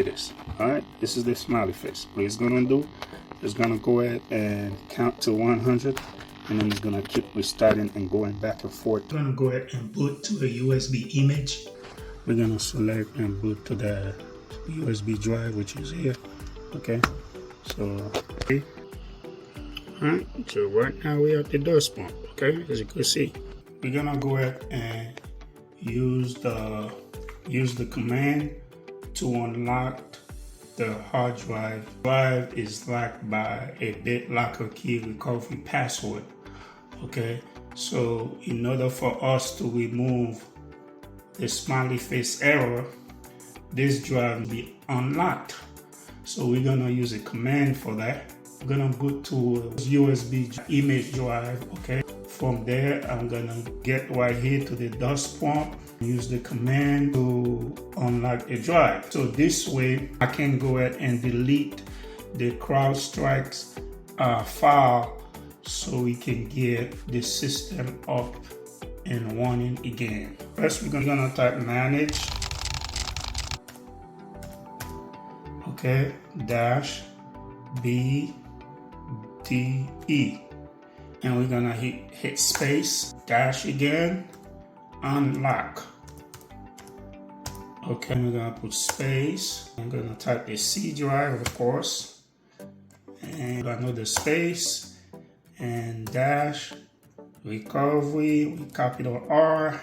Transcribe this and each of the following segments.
this. Alright, this is the smiley face. What it's gonna do is gonna go ahead and count to 100, and then it's gonna keep restarting and going back and forth. We're gonna go ahead and boot to a USB image. We're gonna select and boot to the USB drive, which is here. Okay, so okay. Alright, so right now we're at the dust pump. Okay, as you can see, we're gonna go ahead and use the command to unlock the hard drive. Drive is locked by a BitLocker key recovery password. Okay, so in order for us to remove the smiley face error, this drive will be unlocked. So we're gonna use a command for that. We're gonna go to USB image drive. Okay, from there I'm gonna get right here to the dust pump, use the command to unlock a drive. So this way I can go ahead and delete the Crowdstrike's file, so we can get the system up and running again. First we're gonna type manage, okay, -bde, and we're gonna hit space, dash again, unlock. Okay, we're gonna put space. I'm gonna type the C drive, of course, and another space, and dash, recovery with capital R.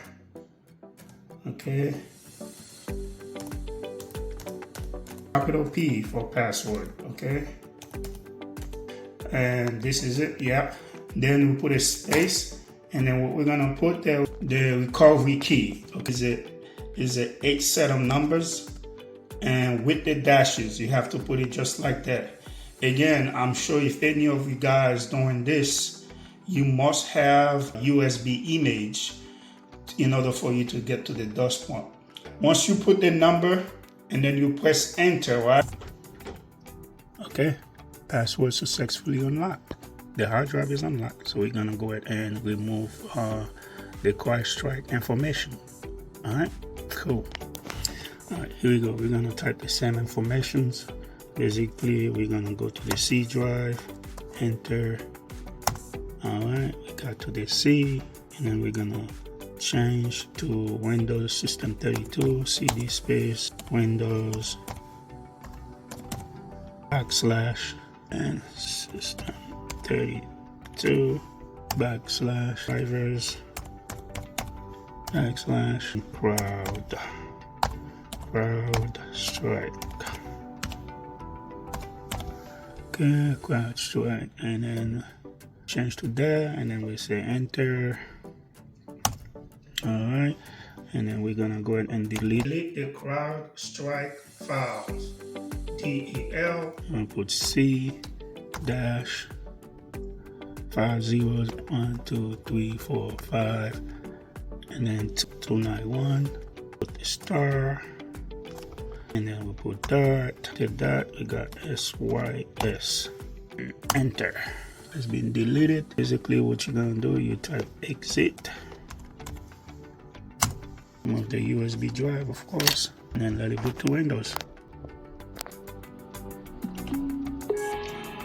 Okay, capital P for password. Okay, and this is it. Yeah, then we put a space, and then what we're gonna put there, the recovery key. Okay, is a 8 set of numbers, and with the dashes you have to put it just like that. Again, I'm sure if any of you guys doing this, you must have USB image in order for you to get to the dust pump. Once you put the number and then you press enter, right? Okay, password successfully unlocked. The hard drive is unlocked, so we're gonna go ahead and remove the Crowdstrike information. All right, cool. All right, here we go. We're gonna type the same informations. Basically, we're gonna go to the C drive, enter. All right, we got to the C, and then we're gonna change to Windows System 32, CD space, Windows, / and System 32 / drivers / Crowdstrike. Okay, Crowdstrike, and then change to there, and then we say enter. All right, and then we're gonna go ahead and delete the Crowdstrike files. DEL, and put C dash 5 zeros 1 2 3 4 5, and then 291. Put the star, and then we put dot. The dot, we got SYS. Enter. It's been deleted. Basically, what you're gonna do, you type exit. Move the USB drive, of course, and then let it boot to Windows.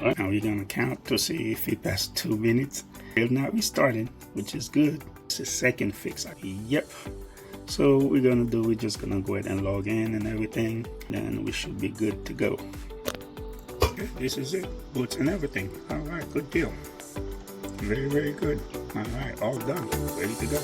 Right, now we're gonna count to see if it passed 2 minutes. It's not restarting, which is good. It's a second fix. Yep. So what we're gonna do, we're just gonna go ahead and log in and everything, then we should be good to go. Okay, this is it. Boots and everything. All right, good deal. Very, very good. All right, all done. Ready to go.